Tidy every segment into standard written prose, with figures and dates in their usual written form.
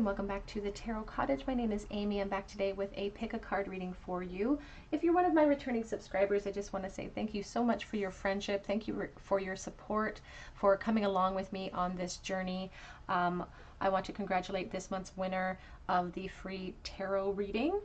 and welcome back to the Tarot Cottage. My name is Amy. I'm back today with a pick a card reading for you. If you're one of my returning subscribers, I just want to say thank you so much for your friendship. Thank you for your support, for coming along with me on this journey. I want to congratulate this month's winner of the free tarot reading.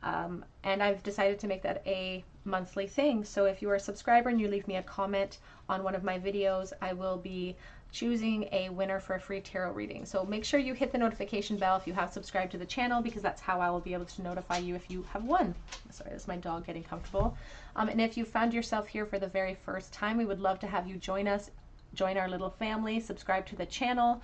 And I've decided to make that a monthly thing. So if you are a subscriber and you leave me a comment on one of my videos, I will be choosing a winner for a free tarot reading. So make sure you hit the notification bell if you have subscribed to the channel, because that's how I will be able to notify you if you have won. Sorry, that's my dog getting comfortable. And if you found yourself here for the very first time, we would love to have you join us. Join our little family, subscribe to the channel,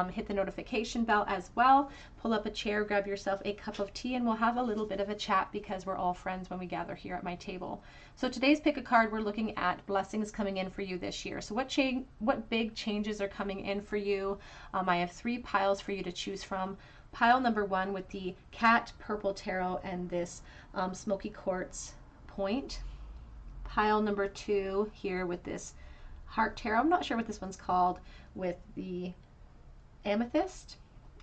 hit the notification bell as well, pull up a chair, grab yourself a cup of tea, and we'll have a little bit of a chat because we're all friends when we gather here at my table. So today's pick a card, we're looking at blessings coming in for you this year. So what big changes are coming in for you? I have 3 piles for you to choose from. Pile number 1 with the cat purple tarot and this smoky quartz point. Pile number 2 here with this heart tarot. I'm not sure what this one's called, with the amethyst.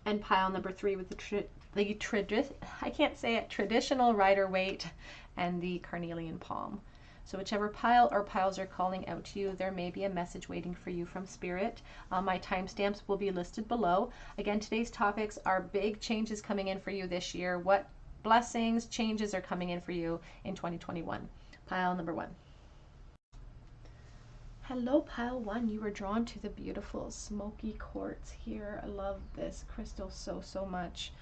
And pile number 3 with the I can't say it, traditional Rider-Waite and the carnelian palm. So whichever pile or piles are calling out to you, there may be a message waiting for you from Spirit. My timestamps will be listed below. Again, today's topics are big changes coming in for you this year. What blessings, changes are coming in for you in 2021? Pile number 1. Hello, pile 1. You were drawn to the beautiful smoky quartz here. I love this crystal so much.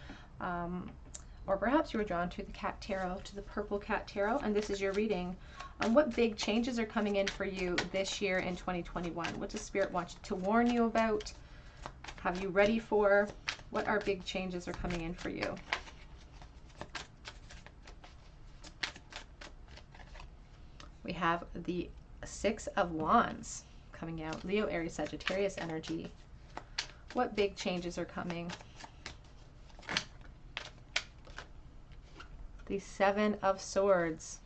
Or perhaps you were drawn to the cat tarot, to the purple cat tarot, and this is your reading. What big changes are coming in for you this year in 2021? What does Spirit want to warn you about? Have you ready for? What are big changes are coming in for you? We have the 6 of Wands coming out. Leo, Aries, Sagittarius energy. What big changes are coming? The 7 of Swords.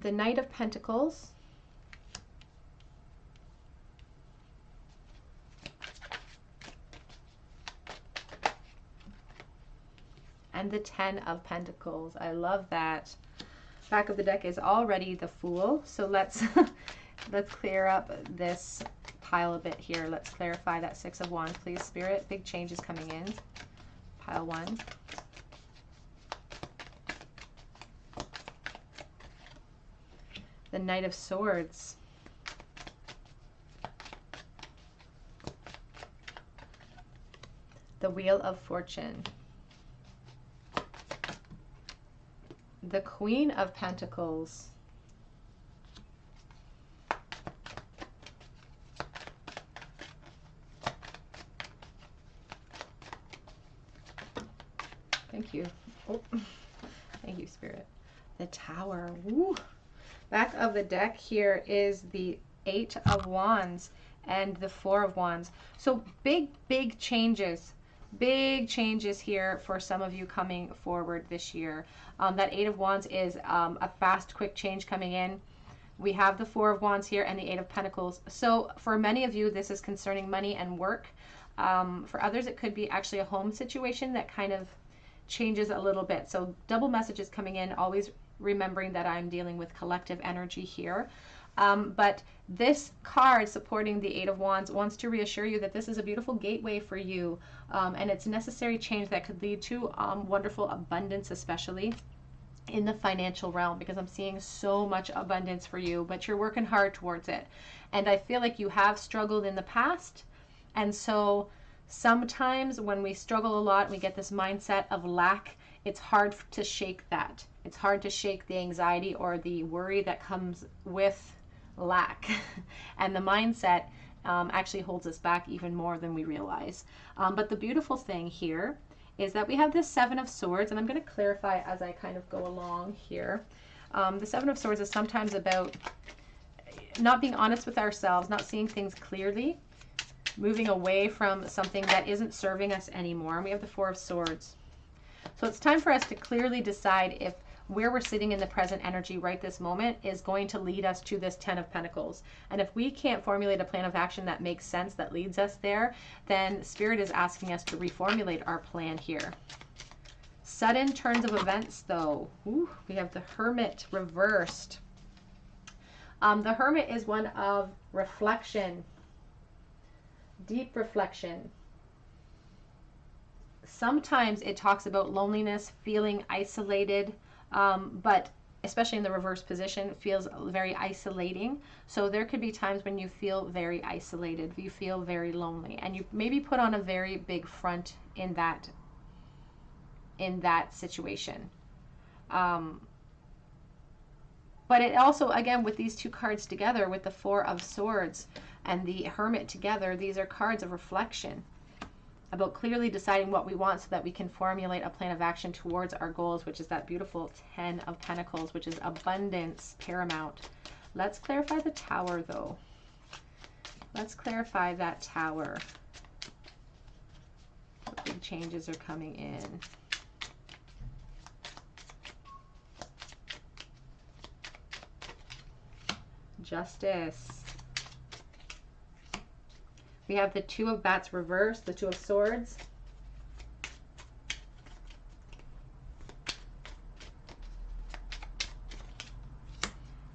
The Knight of Pentacles. And the 10 of Pentacles. I love that. Back of the deck is already the Fool. So let's clear up this pile a bit here. Let's clarify that 6 of Wands, please, Spirit. Big changes coming in. Pile 1. The Knight of Swords. The Wheel of Fortune. The Queen of Pentacles. Thank you. Oh, thank you, Spirit. The Tower. Woo. Back of the deck here is the 8 of Wands and the 4 of Wands. So big changes. Big changes here for some of you coming forward this year. That 8 of Wands is a fast, quick change coming in. We have the 4 of Wands here and the 8 of Pentacles. So for many of you, this is concerning money and work. For others, it could be actually a home situation that kind of changes a little bit. So double messages coming in, always remembering that I'm dealing with collective energy here. But this card supporting the 8 of Wands wants to reassure you that this is a beautiful gateway for you, and it's necessary change that could lead to wonderful abundance, especially in the financial realm, because I'm seeing so much abundance for you, but you're working hard towards it. And I feel like you have struggled in the past, and so sometimes when we struggle a lot, we get this mindset of lack. It's hard to shake that. It's hard to shake the anxiety or the worry that comes with lack. And the mindset actually holds us back even more than we realize. But the beautiful thing here is that we have this 7 of Swords, and I'm going to clarify as I kind of go along here. The 7 of Swords is sometimes about not being honest with ourselves, not seeing things clearly, moving away from something that isn't serving us anymore. And we have the 4 of Swords. So it's time for us to clearly decide if where we're sitting in the present energy right this moment is going to lead us to this 10 of Pentacles. And if we can't formulate a plan of action that makes sense, that leads us there, then Spirit is asking us to reformulate our plan here. Sudden turns of events, though. Ooh, we have the Hermit reversed. The Hermit is one of reflection, deep reflection. Sometimes it talks about loneliness, feeling isolated, but especially in the reverse position, feels very isolating. So there could be times when you feel very isolated, you feel very lonely, and you maybe put on a very big front in that situation. But it also, again, with these two cards together, with the Four of Swords and the Hermit together, these are cards of reflection about clearly deciding what we want so that we can formulate a plan of action towards our goals, which is that beautiful 10 of Pentacles, which is abundance paramount. Let's clarify the Tower, though. Let's clarify that Tower. What big changes are coming in? Justice. We have the Two of Bats reversed, the Two of Swords.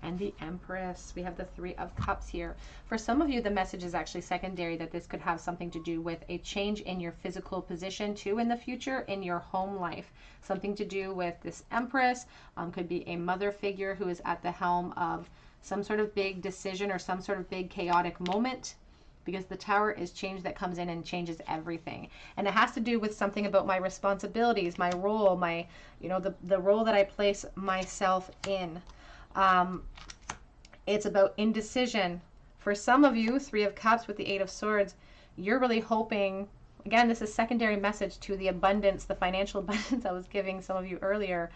And the Empress. We have the Three of Cups here. For some of you, the message is actually secondary, that this could have something to do with a change in your physical position too in the future, in your home life. Something to do with this Empress. Could be a mother figure who is at the helm of some sort of big decision or some sort of big chaotic moment, because the Tower is change that comes in and changes everything. And it has to do with something about my responsibilities, my role, my, you know, the role that I place myself in. It's about indecision. For some of you, Three of Cups with the Eight of Swords, you're really hoping, again, this is secondary message to the abundance, the financial abundance I was giving some of you earlier.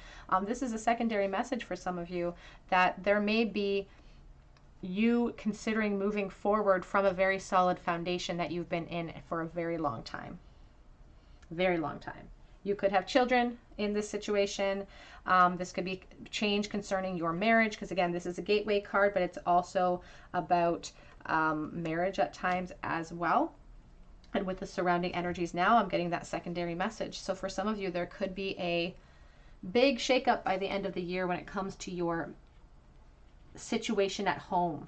This is a secondary message for some of you, that there may be you considering moving forward from a very solid foundation that you've been in for a very long time. Very long time. You could have children in this situation. This could be change concerning your marriage, because again, this is a gateway card, but it's also about marriage at times as well. And with the surrounding energies now, I'm getting that secondary message. So for some of you, there could be a big shakeup by the end of the year when it comes to your situation at home.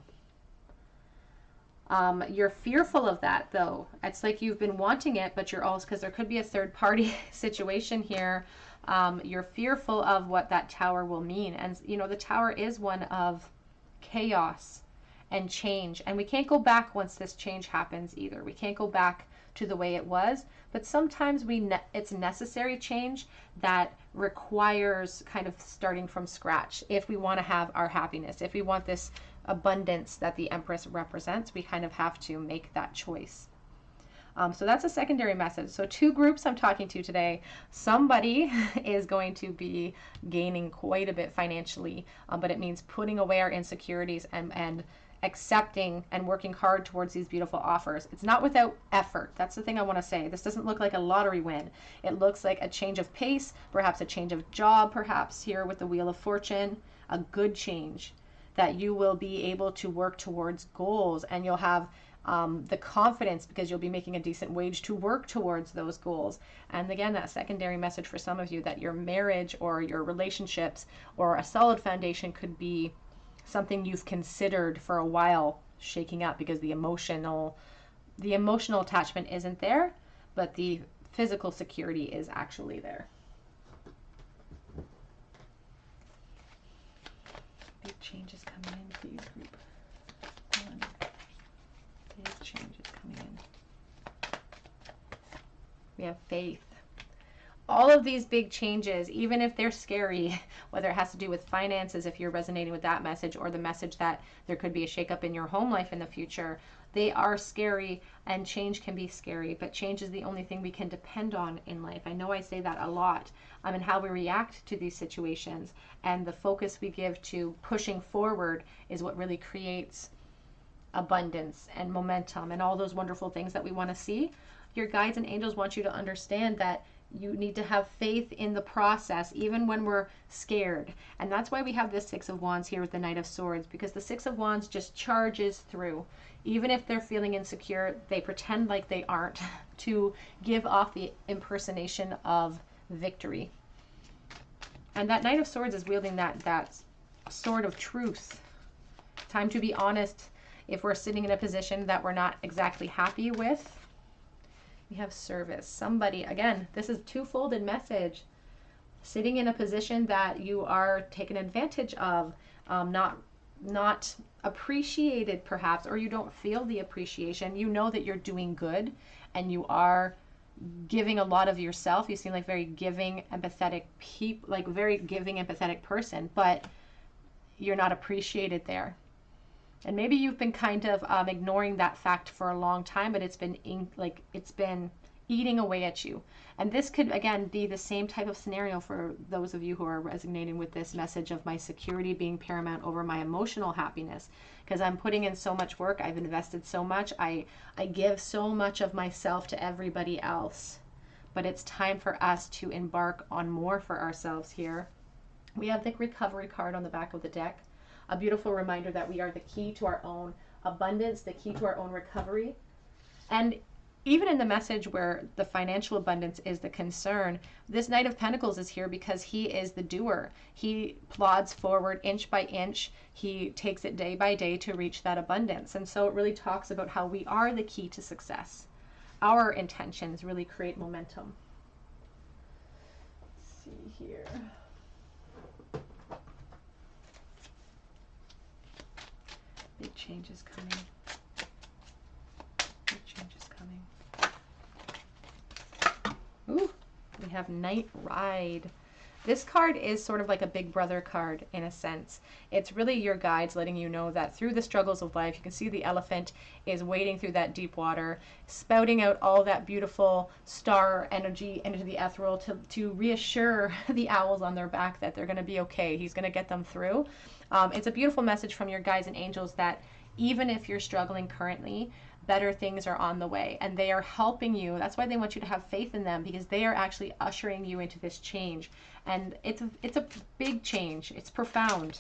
You're fearful of that, though. It's like you've been wanting it, but you're also, because there could be a third party situation here. You're fearful of what that Tower will mean. And, you know, the Tower is one of chaos and change. And we can't go back once this change happens either. We can't go back to the way it was. But sometimes it's necessary change that requires kind of starting from scratch. If we want to have our happiness, if we want this abundance that the Empress represents, we kind of have to make that choice. So that's a secondary message. So two groups I'm talking to today. Somebody is going to be gaining quite a bit financially, but it means putting away our insecurities and accepting and working hard towards these beautiful offers. It's not without effort. That's the thing I want to say. This doesn't look like a lottery win. It looks like a change of pace, perhaps a change of job, perhaps here with the Wheel of Fortune, a good change that you will be able to work towards goals, and you'll have the confidence, because you'll be making a decent wage to work towards those goals. And again, that secondary message for some of you, that your marriage or your relationships or a solid foundation could be something you've considered for a while shaking up, because the emotional attachment isn't there, but the physical security is actually there. Big changes coming in, please, group one. Big changes coming in. We have faith. All of these big changes, even if they're scary, whether it has to do with finances, if you're resonating with that message, or the message that there could be a shakeup in your home life in the future, they are scary, and change can be scary, but change is the only thing we can depend on in life. I know I say that a lot, and how we react to these situations and the focus we give to pushing forward is what really creates abundance and momentum and all those wonderful things that we want to see. Your guides and angels want you to understand that You need to have faith in the process, even when we're scared. And that's why we have this Six of Wands here with the Knight of Swords, because the Six of Wands just charges through. Even if they're feeling insecure, they pretend like they aren't to give off the impersonation of victory. And that Knight of Swords is wielding that sword of truth. Time to be honest if we're sitting in a position that we're not exactly happy with. We have service. Somebody, again, this is two-folded message. Sitting in a position that you are taken advantage of, not appreciated perhaps, or you don't feel the appreciation. You know that you're doing good and you are giving a lot of yourself. You seem like very giving, empathetic very giving, empathetic person, but you're not appreciated there. And maybe you've been kind of ignoring that fact for a long time, but it's been eating away at you. And this could, again, be the same type of scenario for those of you who are resonating with this message of my security being paramount over my emotional happiness. Because I'm putting in so much work, I've invested so much, I give so much of myself to everybody else. But it's time for us to embark on more for ourselves here. We have the recovery card on the back of the deck. A beautiful reminder that we are the key to our own abundance, the key to our own recovery. And even in the message where the financial abundance is the concern, this Knight of Pentacles is here because he is the doer. He plods forward inch by inch. He takes it day by day to reach that abundance. And so it really talks about how we are the key to success. Our intentions really create momentum. Let's see here. Big change is coming. Big change is coming. Ooh, we have Night Ride. This card is sort of like a big brother card in a sense. It's really your guides letting you know that through the struggles of life, you can see the elephant is wading through that deep water, spouting out all that beautiful star energy into the ethereal to reassure the owls on their back that they're going to be okay. He's going to get them through. It's a beautiful message from your guides and angels that even if you're struggling currently, better things are on the way and they are helping you. That's why they want you to have faith in them, because they are actually ushering you into this change. And it's a big change. It's profound.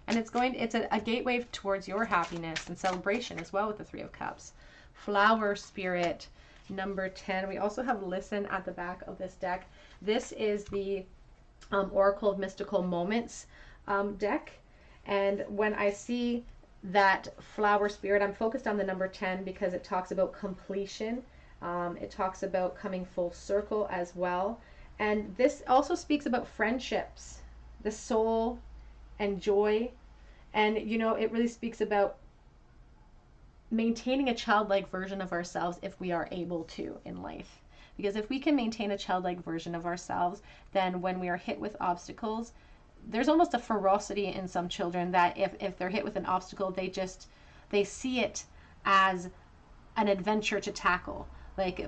And it's a gateway towards your happiness and celebration as well with the Three of Cups. Flower Spirit, number 10. We also have Listen at the back of this deck. This is the Oracle of Mystical Moments deck. And when I see that Flower Spirit, I'm focused on the number 10 because it talks about completion. It talks about coming full circle as well. And this also speaks about friendships, the soul, and joy. And, you know, it really speaks about maintaining a childlike version of ourselves if we are able to in life. Because if we can maintain a childlike version of ourselves, then when we are hit with obstacles, there's almost a ferocity in some children that if they're hit with an obstacle, they see it as an adventure to tackle. Like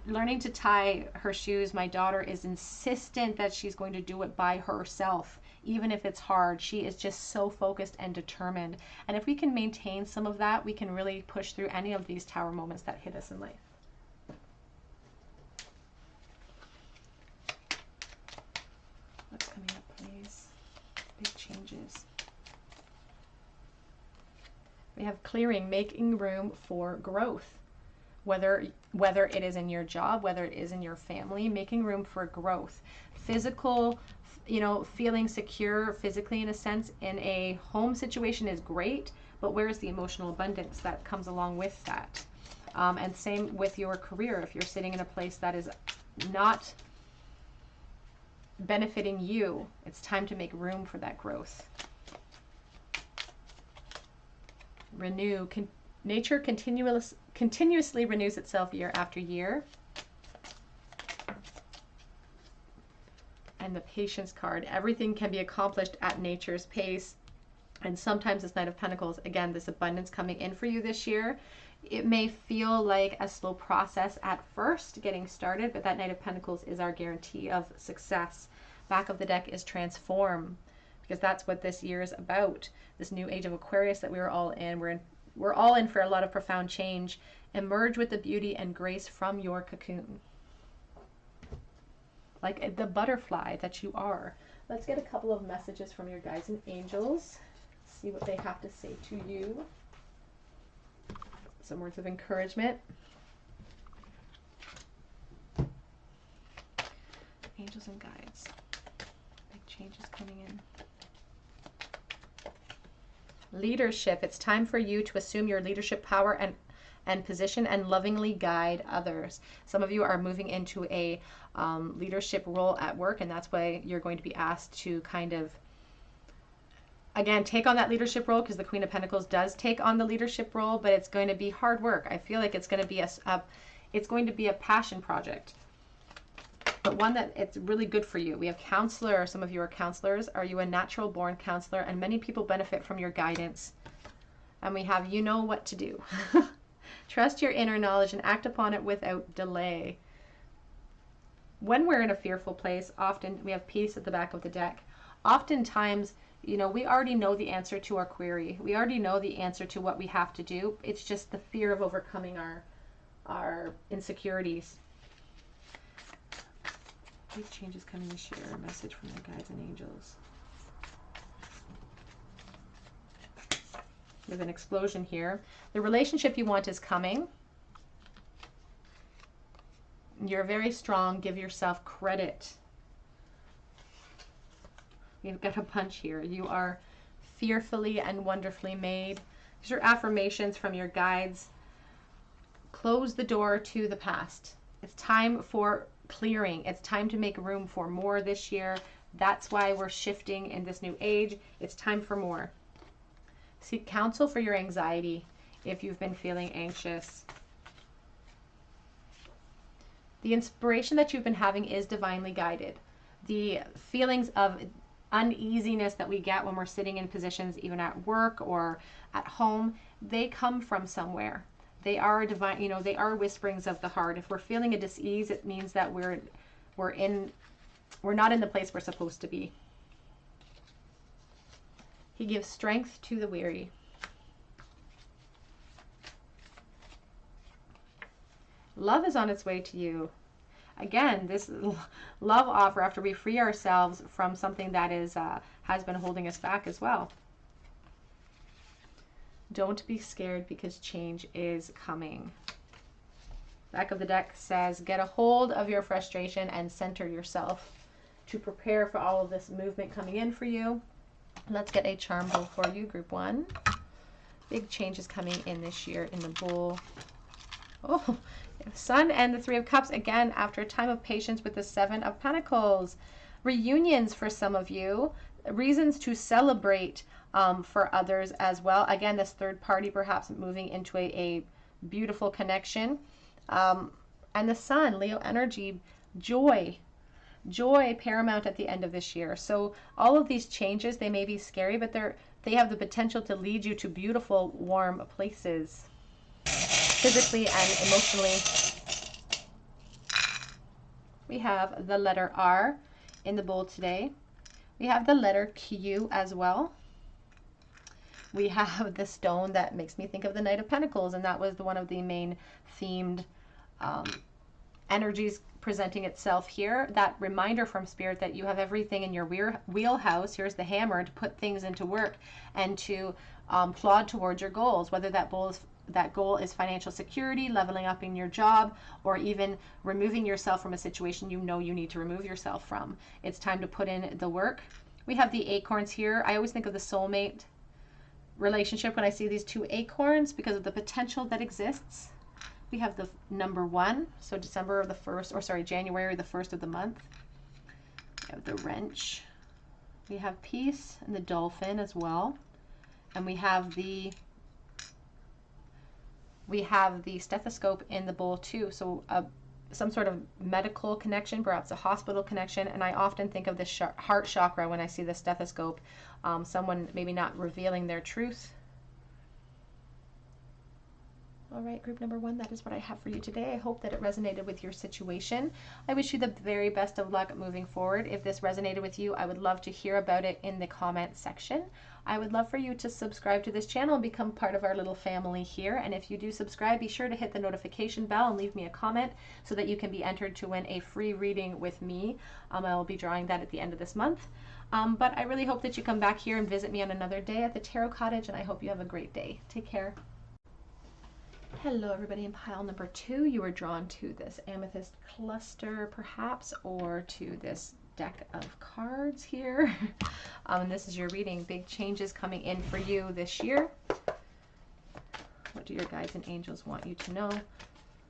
learning to tie her shoes. My daughter is insistent that she's going to do it by herself, even if it's hard. She is just so focused and determined. And if we can maintain some of that, we can really push through any of these tower moments that hit us in life. What's coming up, please? Big changes. We have clearing, making room for growth. Whether it is in your job, whether it is in your family, making room for growth. Physical, you know, feeling secure physically in a sense in a home situation is great, but where's the emotional abundance that comes along with that? And same with your career. If you're sitting in a place that is not benefiting you, it's time to make room for that growth. Renew. Nature continuously renews itself year after year. And the Patience card. Everything can be accomplished at nature's pace. And sometimes this Knight of Pentacles, again, this abundance coming in for you this year. It may feel like a slow process at first getting started, but that Knight of Pentacles is our guarantee of success. Back of the deck is Transform, because that's what this year is about. This new age of Aquarius that we are all in. We're all in for a lot of profound change, Emerge with the beauty and grace from your cocoon. Like the butterfly that you are. Let's get a couple of messages from your guides and angels. See what they have to say to you. Some words of encouragement. Angels and guides. Big changes coming in. Leadership. It's time for you to assume your leadership power and position and lovingly guide others. Some of you are moving into a leadership role at work, and that's why you're going to be asked to kind of, again, take on that leadership role, because the Queen of Pentacles does take on the leadership role, but it's going to be hard work. I feel like it's going to be a passion project, but one that it's really good for you. We have counselor. Some of you are counselors. Are you a natural born counselor? And many people benefit from your guidance. And we have, you know what to do. Trust your inner knowledge and act upon it without delay. When we're in a fearful place, often we have peace at the back of the deck. Oftentimes, you know, we already know the answer to our query. We already know the answer to what we have to do. It's just the fear of overcoming our insecurities. Big changes coming this year. A message from their guides and angels. We have an explosion here. The relationship you want is coming. You're very strong. Give yourself credit. You've got a punch here. You are fearfully and wonderfully made. These are affirmations from your guides. Close the door to the past. It's time for clearing. It's time to make room for more this year. That's why we're shifting in this new age. It's time for more. Seek counsel for your anxiety if you've been feeling anxious. The inspiration that you've been having is divinely guided. The feelings of uneasiness that we get when we're sitting in positions, even at work or at home, they come from somewhere. They are divine, you know, they are whisperings of the heart. If we're feeling a dis-ease, it means that we're not in the place we're supposed to be. He gives strength to the weary. Love is on its way to you. Again, this love offer after we free ourselves from something that is has been holding us back as well. Don't be scared because change is coming. Back of the deck says, get a hold of your frustration and center yourself to prepare for all of this movement coming in for you. Let's get a charm bowl for you, group 1. Big changes coming in this year in the bowl. Oh, Sun and the 3 of Cups, again, after a time of patience with the 7 of Pentacles. Reunions for some of you. Reasons to celebrate for others as well. Again, this third party perhaps moving into a beautiful connection. And the Sun, Leo energy, joy. Joy paramount at the end of this year. So all of these changes, they may be scary, but they have the potential to lead you to beautiful, warm places, physically and emotionally. We have the letter R in the bowl today. We have the letter Q as well. We have the stone that makes me think of the Knight of Pentacles, and that was one of the main themed energies presenting itself here. That reminder from Spirit that you have everything in your wheelhouse. Here's the hammer to put things into work and to plod towards your goals, whether that goal is financial security, leveling up in your job, or even removing yourself from a situation you know you need to remove yourself from. It's time to put in the work. We have the acorns here. I always think of the soulmate relationship when I see these 2 acorns because of the potential that exists. We have the number 1, so January the 1st of the month. We have the wrench. We have peace and the dolphin as well. And we have the stethoscope in the bowl too. So some sort of medical connection, perhaps a hospital connection. And I often think of the heart chakra when I see the stethoscope. Someone maybe not revealing their truth. All right, group number 1, that is what I have for you today. I hope that it resonated with your situation. I wish you the very best of luck moving forward. If this resonated with you, I would love to hear about it in the comment section. I would love for you to subscribe to this channel and become part of our little family here. And if you do subscribe, be sure to hit the notification bell and leave me a comment so that you can be entered to win a free reading with me. I will be drawing that at the end of this month. But I really hope that you come back here and visit me on another day at the Tarot Cottage, and I hope you have a great day. Take care. Hello everybody. In pile number 2, you were drawn to this amethyst cluster perhaps, or to this deck of cards here. This is your reading. Big changes coming in for you this year. What do your guides and angels want you to know?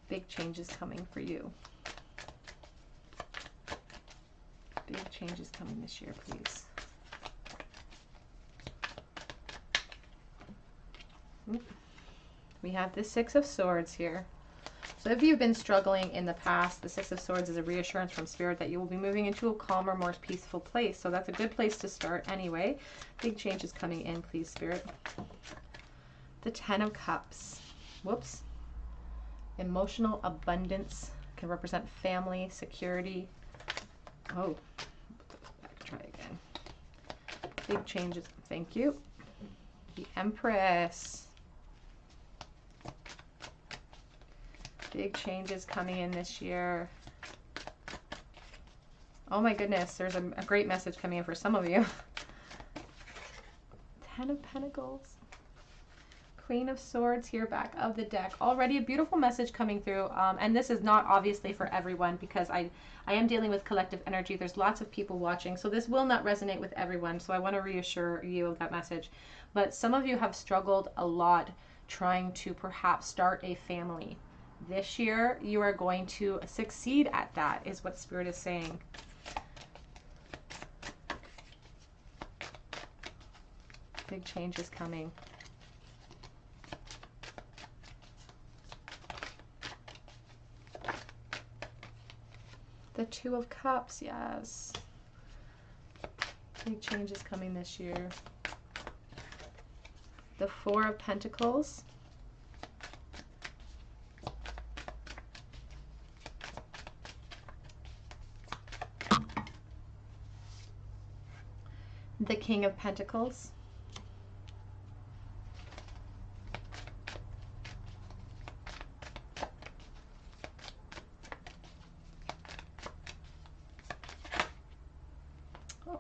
Big changes coming for you. Big changes coming this year, please. We have the 6 of Swords here. So if you've been struggling in the past, the 6 of Swords is a reassurance from Spirit that you will be moving into a calmer, more peaceful place. So that's a good place to start anyway. Big changes coming in, please, Spirit. The 10 of Cups. Whoops. Emotional abundance can represent family, security. Oh, try again. Big changes. Thank you. The Empress. Big changes coming in this year. Oh my goodness, there's a great message coming in for some of you. 10 of Pentacles. Queen of Swords here, back of the deck. Already a beautiful message coming through. And this is not obviously for everyone, because I am dealing with collective energy. There's lots of people watching, so this will not resonate with everyone. So I want to reassure you of that message. But some of you have struggled a lot trying to perhaps start a family. This year, you are going to succeed at that, is what Spirit is saying. Big change is coming. The 2 of Cups, yes. Big change is coming this year. The 4 of Pentacles. The King of Pentacles.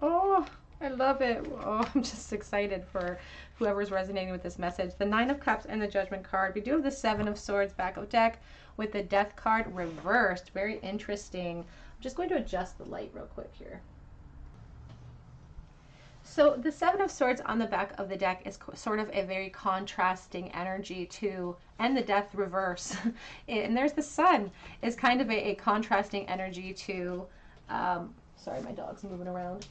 Oh, I love it. Oh, I'm just excited for whoever's resonating with this message. The 9 of Cups and the Judgment card. We do have the 7 of Swords back of deck with the Death card reversed. Very interesting. I'm just going to adjust the light real quick here. So the 7 of Swords on the back of the deck is sort of a very contrasting energy to, and the Death reverse. And there's the Sun is kind of a contrasting energy to, sorry, my dog's moving around,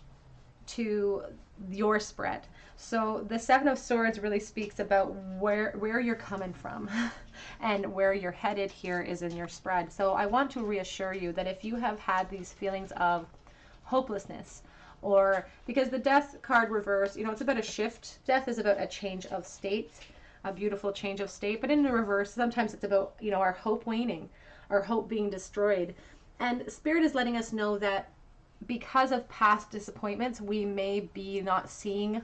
to your spread. So the 7 of Swords really speaks about where you're coming from and where you're headed here is in your spread. So I want to reassure you that if you have had these feelings of hopelessness, or because the Death card reverse, you know, it's about a shift. Death is about a change of state, a beautiful change of state. But in the reverse, sometimes it's about, you know, our hope waning, our hope being destroyed. And Spirit is letting us know that because of past disappointments, we may be not seeing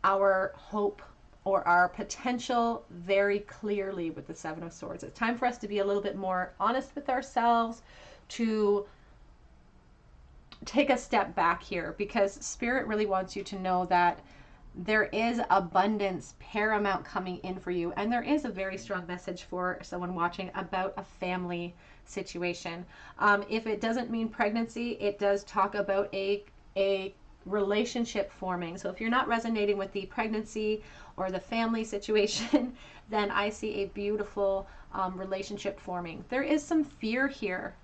our hope or our potential very clearly with the 7 of Swords. It's time for us to be a little bit more honest with ourselves, to take a step back here, because Spirit really wants you to know that there is abundance paramount coming in for you, and there is a very strong message for someone watching about a family situation. If it doesn't mean pregnancy, it does talk about a relationship forming. So if you're not resonating with the pregnancy or the family situation, then I see a beautiful relationship forming. There is some fear here.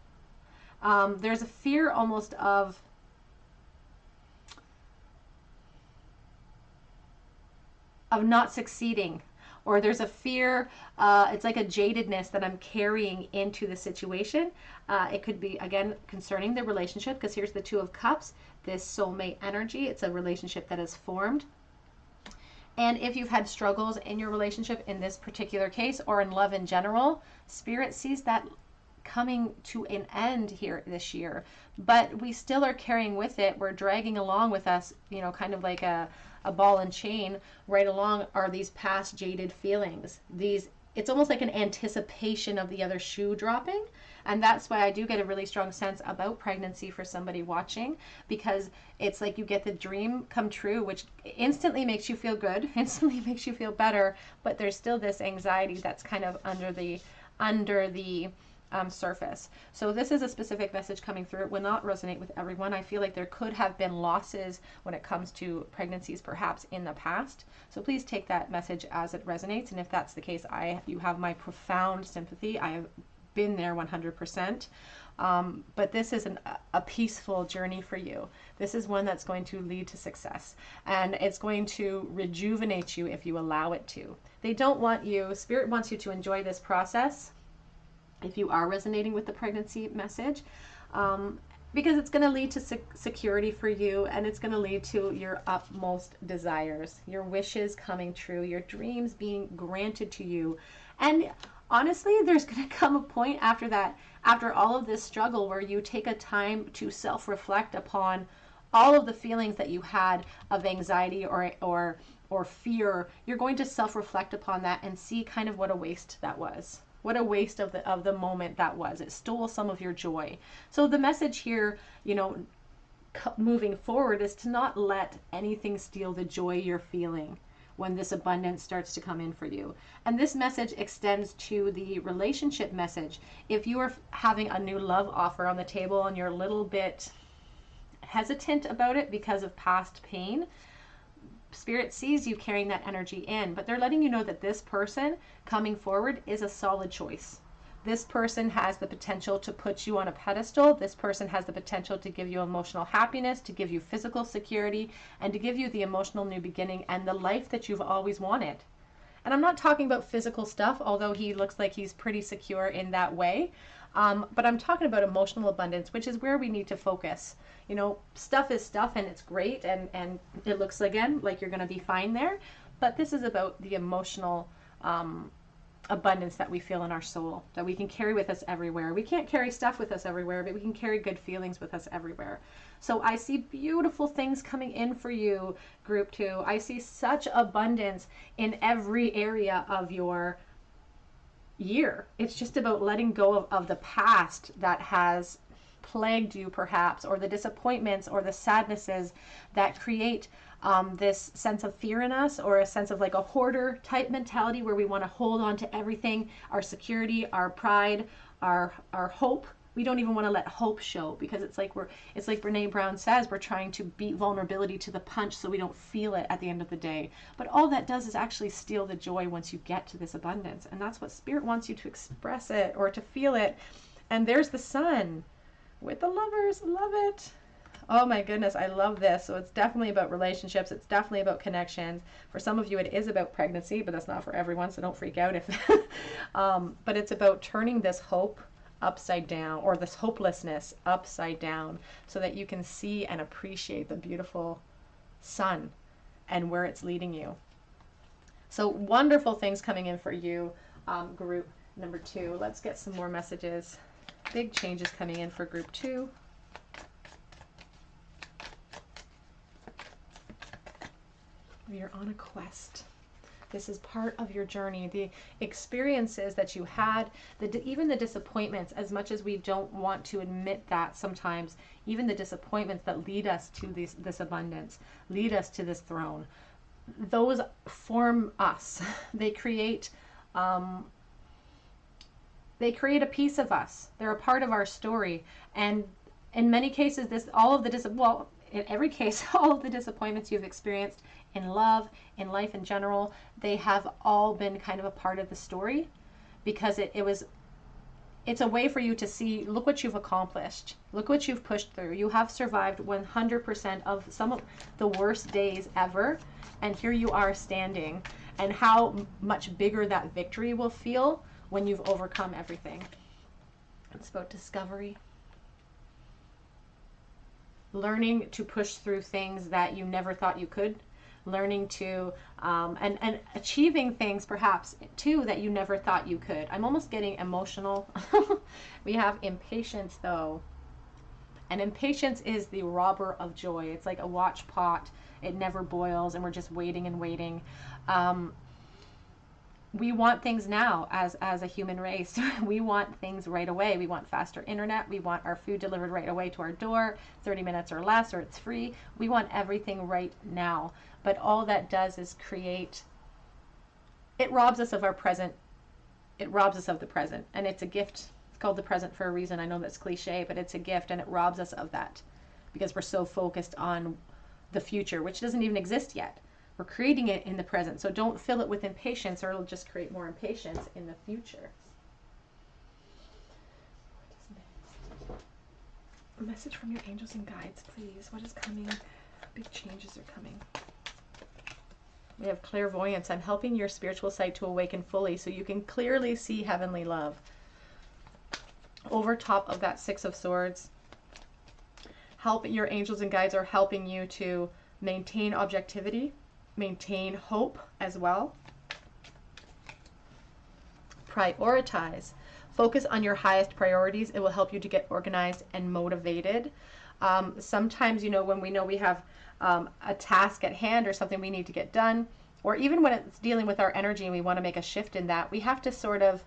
There's a fear almost of not succeeding, or there's a fear, it's like a jadedness that I'm carrying into the situation. It could be, again, concerning the relationship, because here's the 2 of Cups, this soulmate energy. It's a relationship that is formed. And if you've had struggles in your relationship in this particular case, or in love in general, Spirit sees that coming to an end here this year, but we still are carrying with it. We're dragging along with us, you know, kind of like a ball and chain right along are these past jaded feelings. It's almost like an anticipation of the other shoe dropping. And that's why I do get a really strong sense about pregnancy for somebody watching, because it's like you get the dream come true, which instantly makes you feel good, instantly makes you feel better, but there's still this anxiety that's kind of under the surface. So this is a specific message coming through. It will not resonate with everyone. I feel like there could have been losses when it comes to pregnancies perhaps in the past. So please take that message as it resonates. And if that's the case, you have my profound sympathy. I have been there 100%. But this is a peaceful journey for you. This is one that's going to lead to success, and it's going to rejuvenate you if you allow it to. They don't want you, Spirit wants you to enjoy this process if you are resonating with the pregnancy message, because it's going to lead to security for you, and it's going to lead to your utmost desires, your wishes coming true, your dreams being granted to you. And honestly, there's going to come a point after that, after all of this struggle, where you take a time to self-reflect upon all of the feelings that you had of anxiety or fear. You're going to self-reflect upon that and see kind of what a waste that was. What a waste of the moment that was. It stole some of your joy. So the message here, you know, moving forward, is to not let anything steal the joy you're feeling when this abundance starts to come in for you. And this message extends to the relationship message. If you are having a new love offer on the table and you're a little bit hesitant about it because of past pain, Spirit sees you carrying that energy in, but they're letting you know that this person coming forward is a solid choice. This person has the potential to put you on a pedestal. This person has the potential to give you emotional happiness, to give you physical security, and to give you the emotional new beginning and the life that you've always wanted. And I'm not talking about physical stuff, although he looks like he's pretty secure in that way. But I'm talking about emotional abundance, which is where we need to focus. You know, stuff is stuff, and it's great, and it looks, again, like you're going to be fine there. But this is about the emotional abundance that we feel in our soul, that we can carry with us everywhere. We can't carry stuff with us everywhere, but we can carry good feelings with us everywhere. So I see beautiful things coming in for you, Group 2. I see such abundance in every area of your year. It's just about letting go of the past that has plagued you, perhaps, or the disappointments or the sadnesses that create this sense of fear in us, or a sense of like a hoarder type mentality where we want to hold on to everything, our security, our pride, our hope. We don't even want to let hope show, because it's like Brene Brown says, we're trying to beat vulnerability to the punch so we don't feel it at the end of the day. But all that does is actually steal the joy once you get to this abundance. And that's what Spirit wants you to express it, or to feel it. And there's the Sun with the Lovers. Love it. Oh my goodness, I love this. So it's definitely about relationships. It's definitely about connections. For some of you, it is about pregnancy, but that's not for everyone, so don't freak out if but it's about turning this hope upside down, or this hopelessness upside down, so that you can see and appreciate the beautiful sun and where it's leading you. So wonderful things coming in for you, Group number 2. Let's get some more messages. Big changes coming in for Group 2. You're on a quest. This is part of your journey. The experiences that you had, even the disappointments, as much as we don't want to admit that sometimes, even the disappointments that lead us to this abundance, lead us to this throne, those form us. They create a piece of us. They're a part of our story. And in many cases, in every case, all of the disappointments you've experienced in love, in life in general, they have all been kind of a part of the story, because it's a way for you to see, look what you've accomplished, look what you've pushed through. You have survived 100% of some of the worst days ever, and here you are standing, and how much bigger that victory will feel when you've overcome everything. It's about discovery. Learning to push through things that you never thought you could. learning to, and achieving things perhaps too that you never thought you could. I'm almost getting emotional. We have impatience though. And impatience is the robber of joy. It's like a watch pot. It never boils and we're just waiting and waiting. We want things now as a human race. We want things right away. We want faster internet. We want our food delivered right away to our door, 30 minutes or less, or it's free. We want everything right now. But all that does is create, it robs us of our present. It robs us of the present. And it's a gift. It's called the present for a reason. I know that's cliche, but it's a gift and it robs us of that because we're so focused on the future, which doesn't even exist yet. We're creating it in the present. So don't fill it with impatience or it'll just create more impatience in the future. A message from your angels and guides, please. What is coming? Big changes are coming. We have clairvoyance. I'm helping your spiritual sight to awaken fully so you can clearly see heavenly love. Over top of that Six of Swords, your angels and guides are helping you to maintain objectivity, maintain hope as well. Prioritize. Focus on your highest priorities. It will help you to get organized and motivated. Sometimes, when we know we have a task at hand or something we need to get done, or even when it's dealing with our energy and we want to make a shift in that, we have to sort of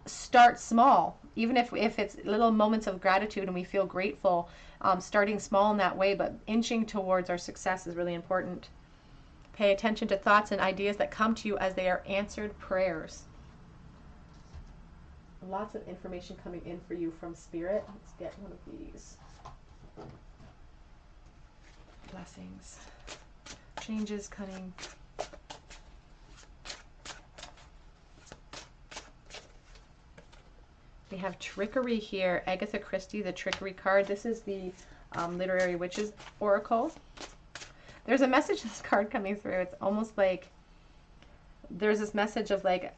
start small. Even if it's little moments of gratitude and we feel grateful, starting small in that way, but inching towards our success is really important. Pay attention to thoughts and ideas that come to you as they are answered prayers. Lots of information coming in for you from Spirit. Let's get one of these. Blessings. Changes coming. We have trickery here. Agatha Christie, the trickery card. This is the Literary Witches Oracle. There's a message in this card coming through. It's almost like there's this message of like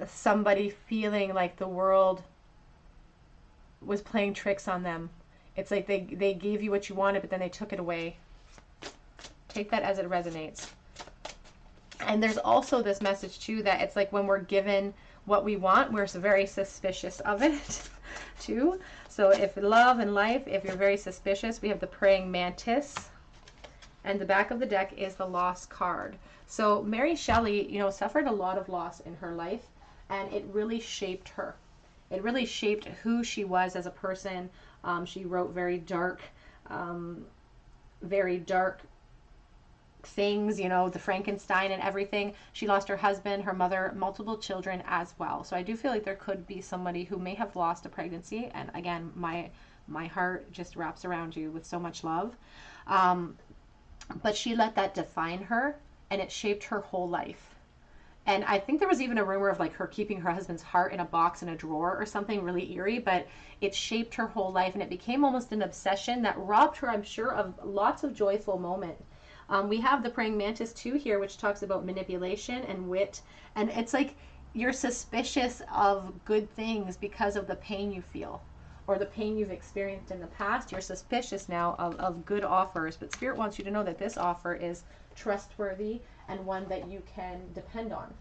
somebody feeling like the world was playing tricks on them. It's like they gave you what you wanted, but then they took it away. Take that as it resonates. And there's also this message too that it's like when we're given what we want, we're very suspicious of it too. So if love and life, if you're very suspicious, we have the praying mantis. And the back of the deck is the loss card. So Mary Shelley, suffered a lot of loss in her life, and it really shaped her. It really shaped who she was as a person. She wrote very dark things, the Frankenstein and everything. She lost her husband, her mother, multiple children as well. So I do feel like there could be somebody who may have lost a pregnancy. And again, my heart just wraps around you with so much love. But she let that define her, and it shaped her whole life. And I think there was even a rumor of like her keeping her husband's heart in a box in a drawer or something really eerie, but it shaped her whole life, and it became almost an obsession that robbed her, I'm sure, of lots of joyful moments. We have the praying mantis too here, which talks about manipulation and wit, and it's like you're suspicious of good things because of the pain you feel or the pain you've experienced in the past. You're suspicious now of good offers, but Spirit wants you to know that this offer is trustworthy and one that you can depend on.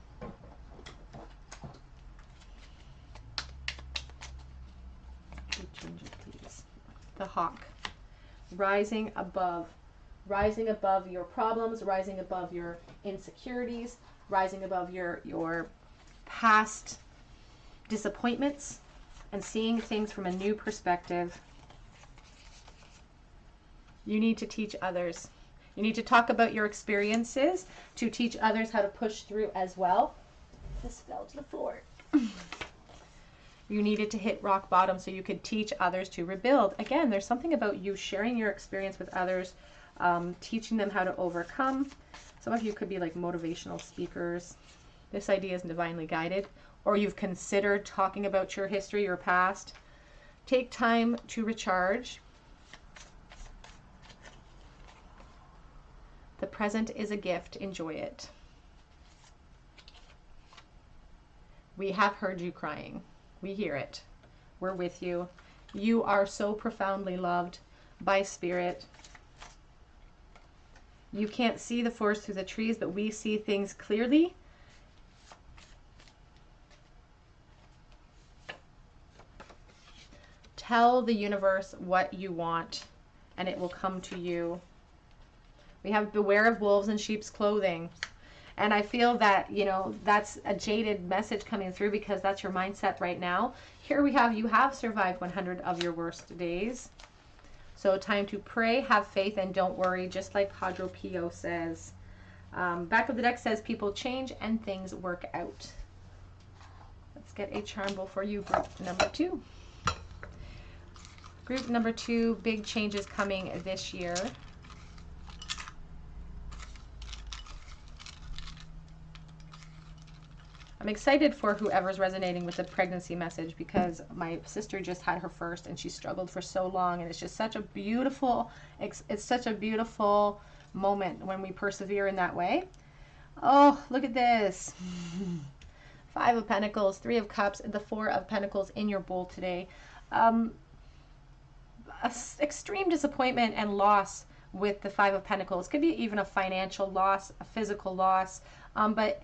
Change it, please. The hawk. Rising above your problems, rising above your insecurities, rising above your past disappointments, and seeing things from a new perspective. You need to teach others. You need to talk about your experiences to teach others how to push through as well. This fell to the floor. You needed to hit rock bottom so you could teach others to rebuild. Again, there's something about you sharing your experience with others, teaching them how to overcome. Some of you could be like motivational speakers. This idea is divinely guided. Or you've considered talking about your history, your past. Take time to recharge. The present is a gift. Enjoy it. We have heard you crying. We hear it. We're with you. You are so profoundly loved by Spirit. You can't see the forest through the trees, but we see things clearly. Tell the universe what you want, and it will come to you. We have beware of wolves in sheep's clothing. And I feel that, you know, that's a jaded message coming through because that's your mindset right now. Here we have, you have survived 100 of your worst days. So time to pray, have faith, and don't worry, just like Padre Pio says. Back of the deck says people change and things work out. Let's get a charm bowl for you, group number 2. Group number 2, big changes coming this year. I'm excited for whoever's resonating with the pregnancy message because my sister just had her first and she struggled for so long, and it's just such a beautiful, it's such a beautiful moment when we persevere in that way. Oh, look at this. 5 of Pentacles, 3 of Cups, the 4 of Pentacles in your bowl today. Extreme disappointment and loss with the 5 of Pentacles. Could be even a financial loss, a physical loss, but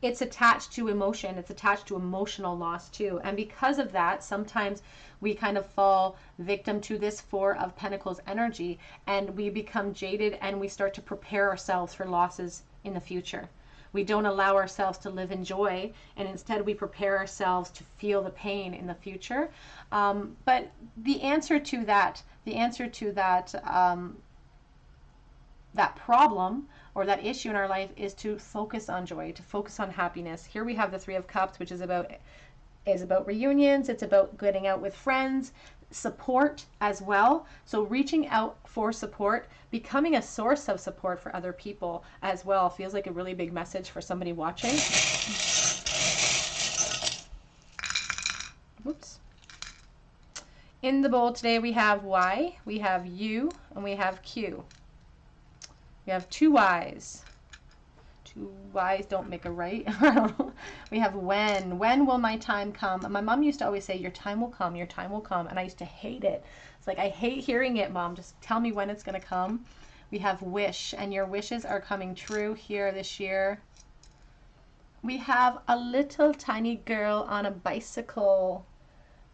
it's attached to emotion. It's attached to emotional loss too. And because of that, sometimes we kind of fall victim to this 4 of Pentacles energy, and we become jaded and we start to prepare ourselves for losses in the future. We don't allow ourselves to live in joy, and instead we prepare ourselves to feel the pain in the future. But the answer to that, that problem or that issue in our life is to focus on joy, to focus on happiness. Here we have the 3 of Cups, which is about reunions. It's about getting out with friends, support as well. So reaching out for support, becoming a source of support for other people as well, feels like a really big message for somebody watching. Whoops. In the bowl today we have Y, we have U, and we have Q. We have 2 Y's. 2 Y's don't make a right. We have when. When will my time come? My mom used to always say, your time will come, your time will come. And I used to hate it. It's like, I hate hearing it, Mom. Just tell me when it's going to come. We have wish, and your wishes are coming true here this year. We have a little tiny girl on a bicycle.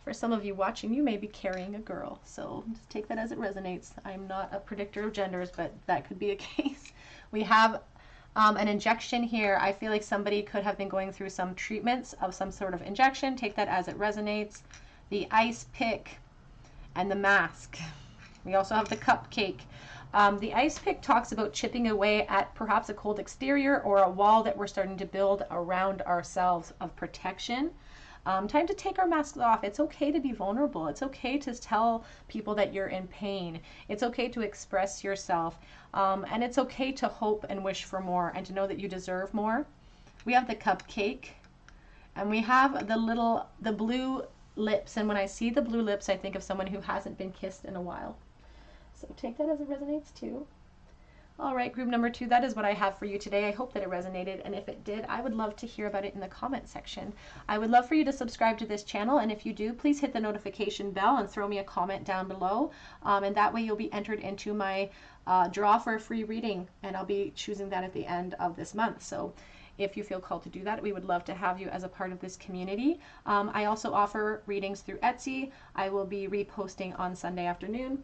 For some of you watching, you may be carrying a girl, so just take that as it resonates. I'm not a predictor of genders, but that could be a case. We have an injection here. I feel like somebody could have been going through some treatments of some sort of injection. Take that as it resonates. The ice pick and the mask. We also have the cupcake. The ice pick talks about chipping away at perhaps a cold exterior or a wall that we're starting to build around ourselves of protection. Time to take our masks off. It's okay to be vulnerable. It's okay to tell people that you're in pain. It's okay to express yourself. And it's okay to hope and wish for more and to know that you deserve more. We have the cupcake, and we have the blue lips. And when I see the blue lips, I think of someone who hasn't been kissed in a while. So take that as it resonates too. All right, group number 2, that is what I have for you today. I hope that it resonated, and if it did, I would love to hear about it in the comment section. I would love for you to subscribe to this channel, and if you do, please hit the notification bell and throw me a comment down below, and that way you'll be entered into my draw for a free reading, and I'll be choosing that at the end of this month. So if you feel called to do that, we would love to have you as a part of this community. I also offer readings through Etsy. I will be reposting on Sunday afternoon.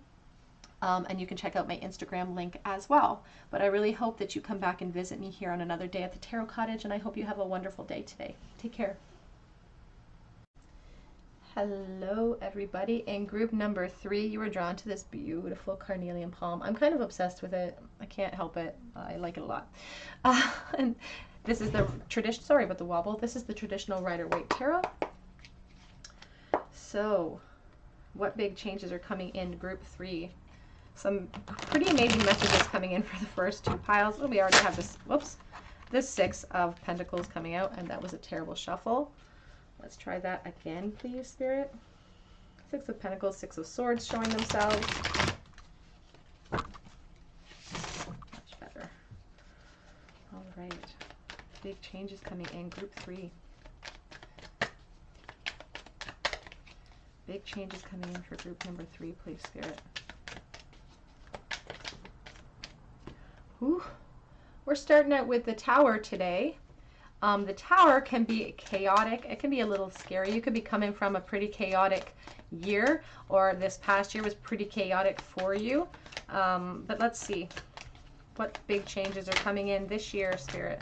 And you can check out my Instagram link as well. But I really hope that you come back and visit me here on another day at the Tarot Cottage, and I hope you have a wonderful day today. Take care. Hello, everybody. In group number 3, you were drawn to this beautiful carnelian palm. I'm kind of obsessed with it. I can't help it. I like it a lot. And this is the tradition. Sorry about the wobble. This is the traditional Rider-Waite Tarot. So, what big changes are coming in group 3? Some pretty amazing messages coming in for the first 2 piles. Oh, we already have this, whoops, this 6 of Pentacles coming out, and that was a terrible shuffle. Let's try that again, please, Spirit. 6 of Pentacles, 6 of Swords showing themselves. Much better. All right. Big changes coming in group 3. Big changes coming in for group number 3, please, Spirit. Ooh, We're starting out with the Tower today. The Tower can be chaotic. It can be a little scary. You could be coming from a pretty chaotic year, or this past year was pretty chaotic for you. But let's see what big changes are coming in this year, Spirit.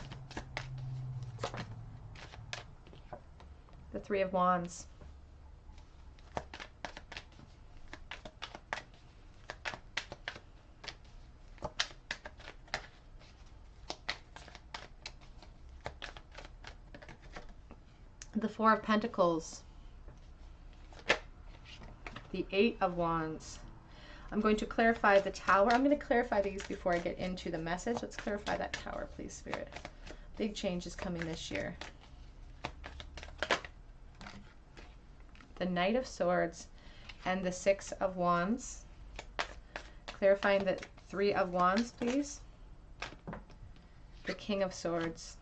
The Three of Wands. The Four of Pentacles. The Eight of Wands. I'm going to clarify the Tower. I'm going to clarify these before I get into the message. Let's clarify that Tower, please, Spirit. Big change is coming this year. The Knight of Swords and the Six of Wands. Clarifying the Three of Wands, please. The King of Swords.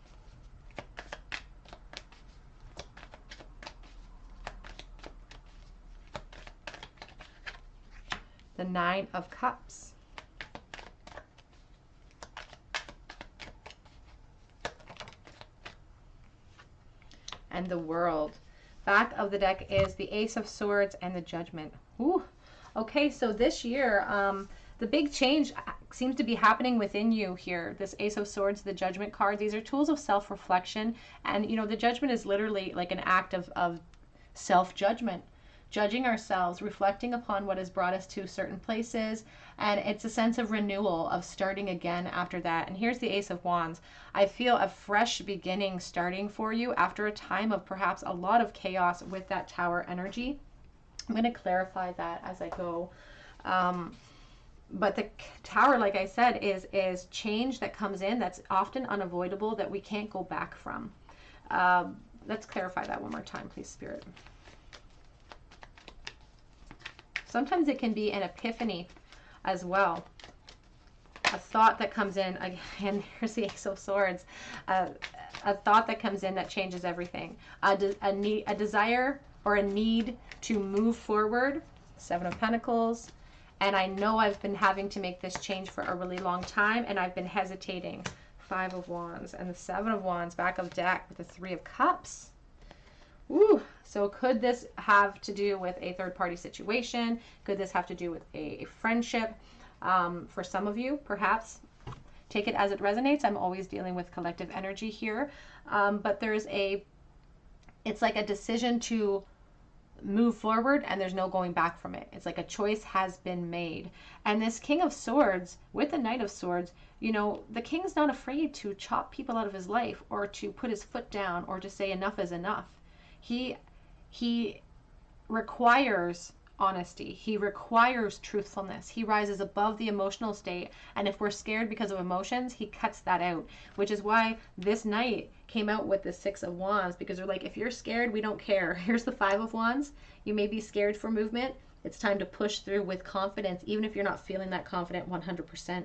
The Nine of Cups. And the World. Back of the deck is the Ace of Swords and the Judgment. Ooh. Okay, so this year, the big change seems to be happening within you here. This Ace of Swords, the Judgment card, these are tools of self-reflection. And, you know, the Judgment is literally like an act of self-judgment. Judging ourselves, reflecting upon what has brought us to certain places, and it's a sense of renewal, of starting again after that. And here's the Ace of Wands. I feel a fresh beginning starting for you after a time of perhaps a lot of chaos with that Tower energy. I'm going to clarify that as I go. But the Tower, like I said, is change that comes in that's often unavoidable, that we can't go back from. Let's clarify that one more time, please, Spirit. Sometimes it can be an epiphany as well. A thought that comes in, again, here's the Ace of Swords. A thought that comes in that changes everything. A desire or a need to move forward. Seven of Pentacles. And I know I've been having to make this change for a really long time, and I've been hesitating. Five of Wands and the Seven of Wands back of deck with the Three of Cups. Ooh, so could this have to do with a third-party situation? Could this have to do with a friendship? For some of you, perhaps. Take it as it resonates. I'm always dealing with collective energy here. But it's like a decision to move forward, and there's no going back from it. It's like a choice has been made. And this King of Swords with the Knight of Swords, you know, the king's not afraid to chop people out of his life, or to put his foot down, or to say enough is enough. He requires honesty. He requires truthfulness. He rises above the emotional state. And if we're scared because of emotions, he cuts that out, which is why this Knight came out with the Six of Wands, because they're like, if you're scared, we don't care. Here's the Five of Wands. You may be scared for movement. It's time to push through with confidence, even if you're not feeling that confident 100%.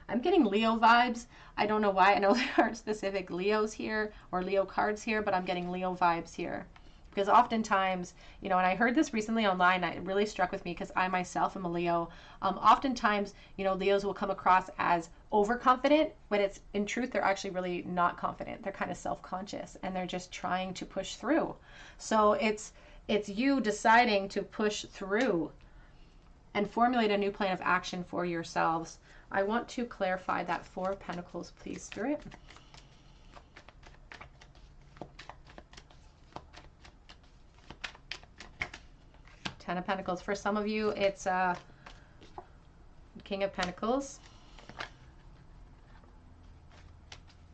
I'm getting Leo vibes. I don't know why. I know there aren't specific Leos here or Leo cards here, but I'm getting Leo vibes here. Because oftentimes, you know, and I heard this recently online, it really struck with me because I myself am a Leo. Oftentimes, you know, Leos will come across as overconfident, but it's in truth, they're actually really not confident. They're kind of self-conscious, and they're just trying to push through. So it's you deciding to push through and formulate a new plan of action for yourselves. I want to clarify that Four of Pentacles, please, Spirit. Ten of Pentacles. For some of you, it's King of Pentacles.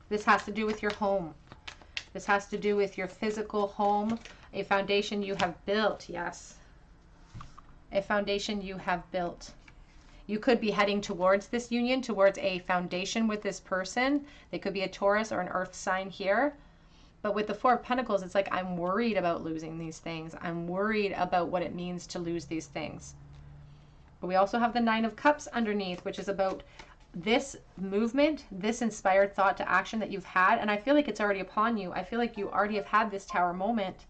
This has to do with your home. This has to do with your physical home, a foundation you have built. Yes. A foundation you have built. You could be heading towards this union, towards a foundation with this person. They could be a Taurus or an earth sign here. But with the Four of Pentacles, it's like, I'm worried about losing these things. I'm worried about what it means to lose these things. But we also have the Nine of Cups underneath, which is about this movement, this inspired thought to action that you've had. And I feel like it's already upon you. I feel like you already have had this Tower moment.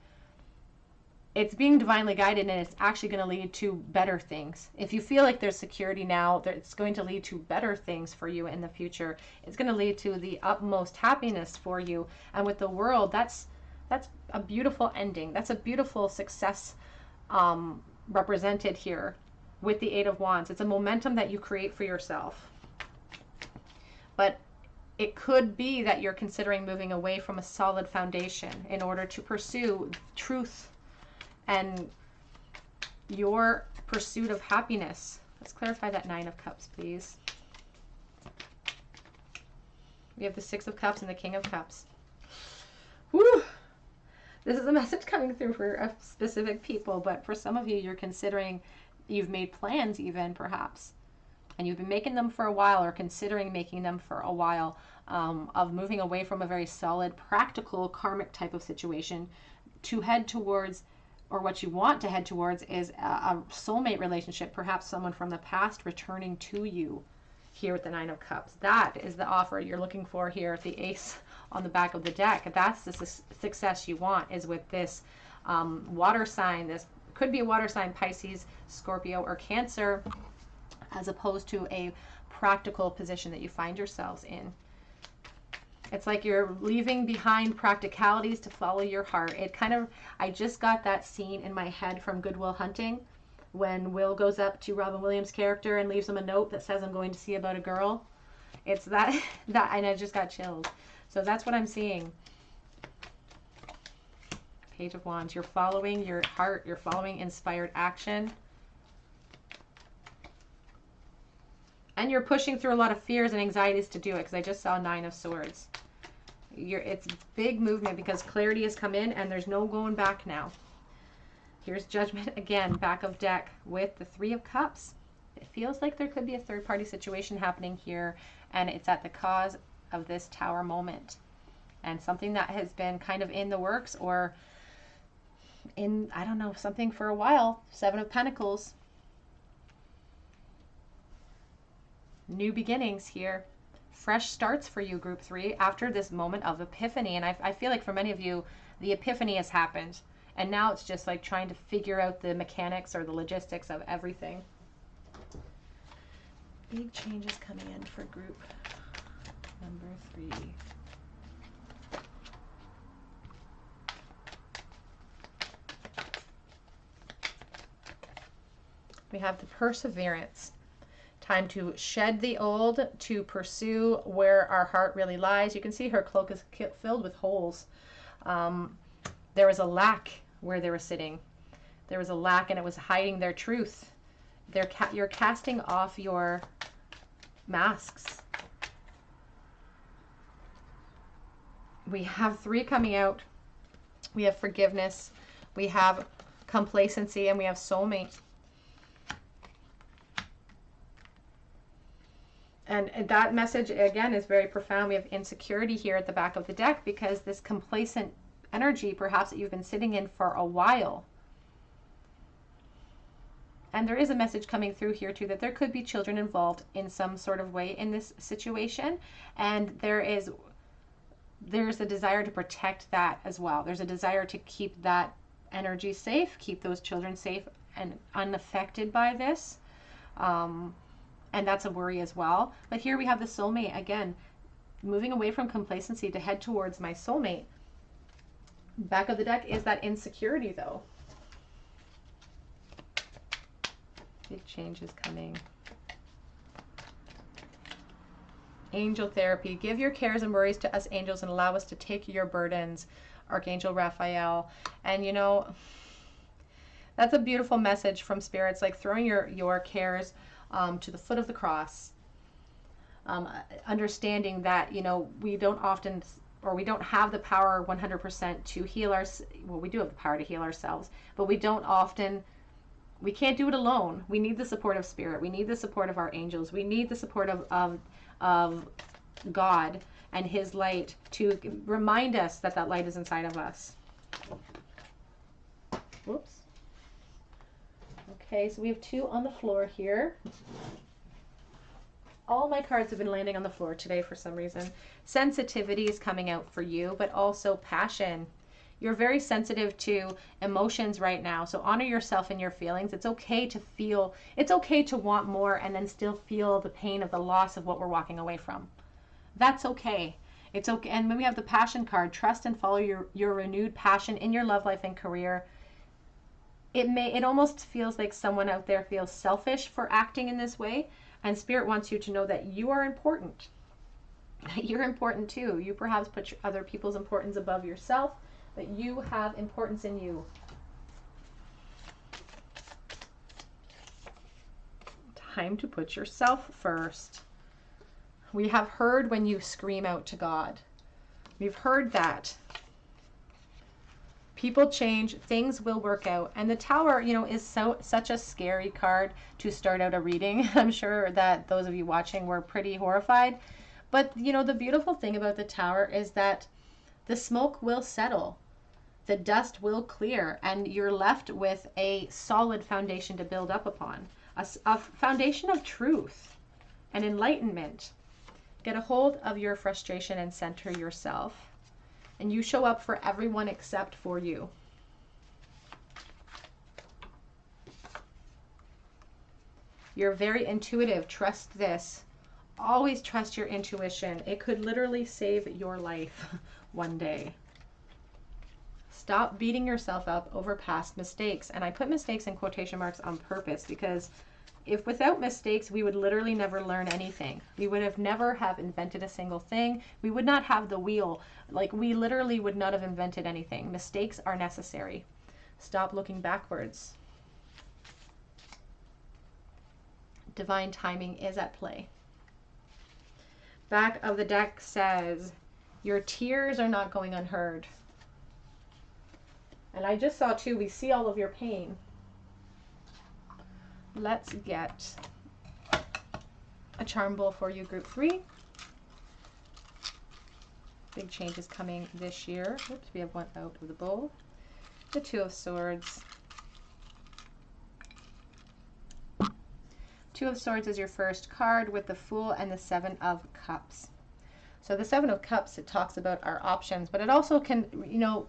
it's being divinely guided, and it's actually going to lead to better things. If you feel like there's security now, that it's going to lead to better things for you in the future. It's going to lead to the utmost happiness for you. And with the World, that's a beautiful ending. That's a beautiful success represented here with the Eight of Wands. It's a momentum that you create for yourself. But it could be that you're considering moving away from a solid foundation in order to pursue truth and your pursuit of happiness. Let's clarify that Nine of Cups, please. We have the Six of Cups and the King of Cups. Woo! This is a message coming through for a specific people, but for some of you, you're considering, you've made plans even, perhaps, and you've been making them for a while, or considering making them for a while, of moving away from a very solid, practical, karmic type of situation to head towards, or what you want to head towards, is a soulmate relationship, perhaps someone from the past returning to you here with the Nine of Cups. That is the offer you're looking for here, the Ace on the back of the deck. That's the success you want, is with this water sign. This could be a water sign, Pisces, Scorpio, or Cancer, as opposed to a practical position that you find yourselves in. It's like you're leaving behind practicalities to follow your heart. It kind of, I just got that scene in my head from Good Will Hunting, when Will goes up to Robin Williams' character and leaves him a note that says, "I'm going to see about a girl." It's that, and I just got chills. So that's what I'm seeing. Page of Wands. You're following your heart. You're following inspired action. And you're pushing through a lot of fears and anxieties to do it, because I just saw Nine of Swords. It's big movement, because clarity has come in and there's no going back now. Here's Judgment again, back of deck, with the Three of Cups. It feels like there could be a third-party situation happening here, and it's at the cause of this Tower moment. And something that has been kind of in the works, or in, I don't know, something for a while. Seven of Pentacles. New beginnings here. Fresh starts for you, Group 3, after this moment of epiphany. And I feel like for many of you, the epiphany has happened. And now it's just like trying to figure out the mechanics or the logistics of everything. Big changes coming in for group number 3. We have the Perseverance. Time to shed the old, to pursue where our heart really lies. You can see her cloak is filled with holes. There was a lack where they were sitting. There was a lack, and it was hiding their truth. You're casting off your masks. We have 3 coming out. We have forgiveness. We have complacency, and we have soulmate. And that message, again, is very profound. We have insecurity here at the back of the deck, because this complacent energy, perhaps, that you've been sitting in for a while. And there is a message coming through here, too, that there could be children involved in some sort of way in this situation. And there's a desire to protect that as well. There's a desire to keep that energy safe, keep those children safe and unaffected by this. And that's a worry as well. But here we have the soulmate, again, moving away from complacency to head towards my soulmate. Back of the deck is that insecurity, though. Big changes coming. Angel therapy. Give your cares and worries to us angels and allow us to take your burdens. Archangel Raphael. And you know, that's a beautiful message from spirits, like throwing your cares to the foot of the cross. Understanding that, you know, we don't often, or we don't have the power 100% to heal well, we do have the power to heal ourselves, but we don't often, we can't do it alone. We need the support of spirit. We need the support of our angels. We need the support of God and his light to remind us that that light is inside of us. Whoops. Okay, so we have 2 on the floor here. All my cards have been landing on the floor today for some reason. Sensitivity is coming out for you, but also passion. You're very sensitive to emotions right now. So honor yourself and your feelings. It's okay to feel, it's okay to want more and then still feel the pain of the loss of what we're walking away from. That's okay. It's okay. And when we have the passion card, trust and follow your renewed passion in your love life and career. It almost feels like someone out there feels selfish for acting in this way. And Spirit wants you to know that you are important. You're important too. You perhaps put other people's importance above yourself, but you have importance in you. Time to put yourself first. We have heard when you scream out to God. We've heard that. People change, things will work out. And the Tower, you know, is such a scary card to start out a reading. I'm sure that those of you watching were pretty horrified. But, you know, the beautiful thing about the Tower is that the smoke will settle. The dust will clear, and you're left with a solid foundation to build up upon. A foundation of truth and enlightenment. Get a hold of your frustration and center yourself. And you show up for everyone except for you. You're very intuitive. Trust this. Always trust your intuition. It could literally save your life one day. Stop beating yourself up over past mistakes. And I put mistakes in quotation marks on purpose because if without mistakes, we would literally never learn anything. We would have never have invented a single thing. We would not have the wheel. Like, we literally would not have invented anything. Mistakes are necessary. Stop looking backwards. Divine timing is at play. Back of the deck says, your tears are not going unheard. And I just saw too, we see all of your pain. Let's get a charm bowl for you, group 3. Big changes coming this year. Oops, we have one out of the bowl. The 2 of Swords. 2 of Swords is your first card with the Fool and the 7 of Cups. So the 7 of Cups, it talks about our options, but it also can, you know,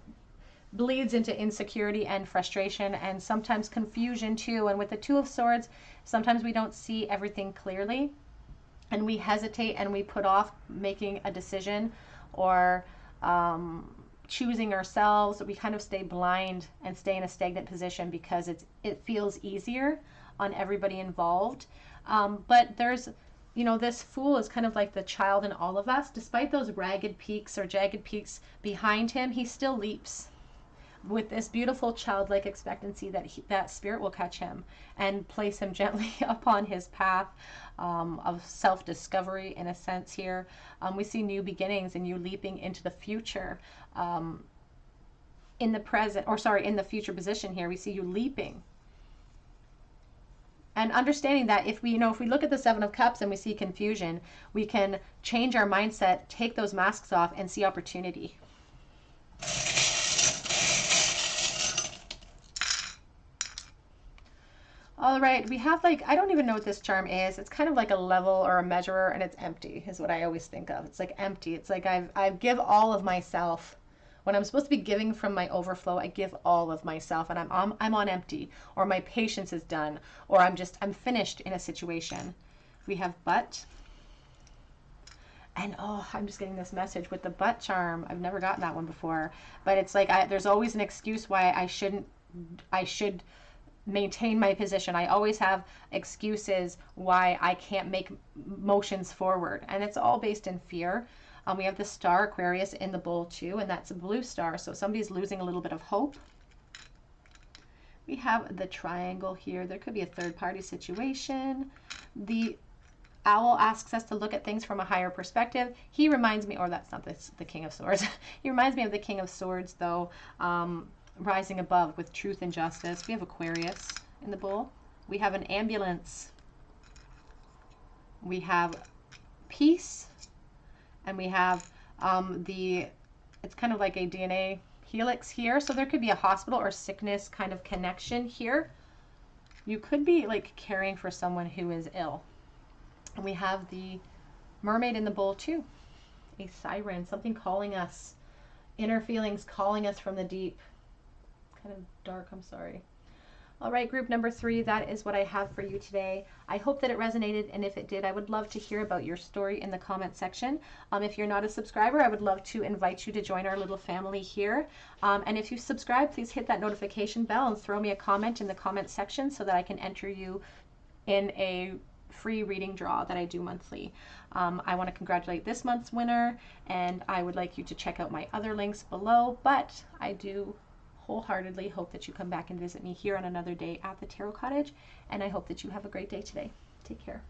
bleeds into insecurity and frustration and sometimes confusion too. And with the 2 of Swords, sometimes we don't see everything clearly and we hesitate and we put off making a decision or choosing ourselves. We kind of stay blind and stay in a stagnant position because it feels easier on everybody involved. But there's, you know, this Fool is kind of like the child in all of us. Despite those ragged peaks or jagged peaks behind him, he still leaps with this beautiful childlike expectancy that that Spirit will catch him and place him gently upon his path of self-discovery in a sense here. We see new beginnings and you leaping into the future. In the present, or sorry, in the future position here, we see you leaping. And understanding that if we, you know, if we look at the 7 of Cups and we see confusion, we can change our mindset, take those masks off and see opportunity. All right, we have like, I don't even know what this charm is. It's kind of like a level or a measurer and it's empty is what I always think of. It's like empty. It's like I give all of myself. When I'm supposed to be giving from my overflow, I give all of myself and I'm on empty, or my patience is done, or I'm finished in a situation. We have But. And oh, I'm just getting this message with the But charm. I've never gotten that one before, but it's like there's always an excuse why I should maintain my position. I always have excuses why I can't make motions forward, and it's all based in fear. We have the Star Aquarius in the bowl too, and that's a blue star, so somebody's losing a little bit of hope. We have the Triangle here. There could be a third-party situation. The Owl asks us to look at things from a higher perspective. He reminds me, or that's not the King of Swords. He reminds me of the King of Swords, though, rising above with truth and justice. We have Aquarius in the bowl. We have an Ambulance. We have Peace. And we have it's kind of like a DNA helix here. So there could be a hospital or sickness kind of connection here. You could be like caring for someone who is ill. And we have the Mermaid in the bowl too. A siren, something calling us Inner feelings calling us from the deep. Kind of dark, I'm sorry. All right, group number 3, that is what I have for you today. I hope that it resonated, and if it did, I would love to hear about your story in the comment section. If you're not a subscriber, I would love to invite you to join our little family here. And if you subscribe, please hit that notification bell and throw me a comment in the comment section so that I can enter you in a free reading draw that I do monthly. I want to congratulate this month's winner, and I would like you to check out my other links below, but I do wholeheartedly hope that you come back and visit me here on another day at the Tarot Cottage, and I hope that you have a great day today. Take care.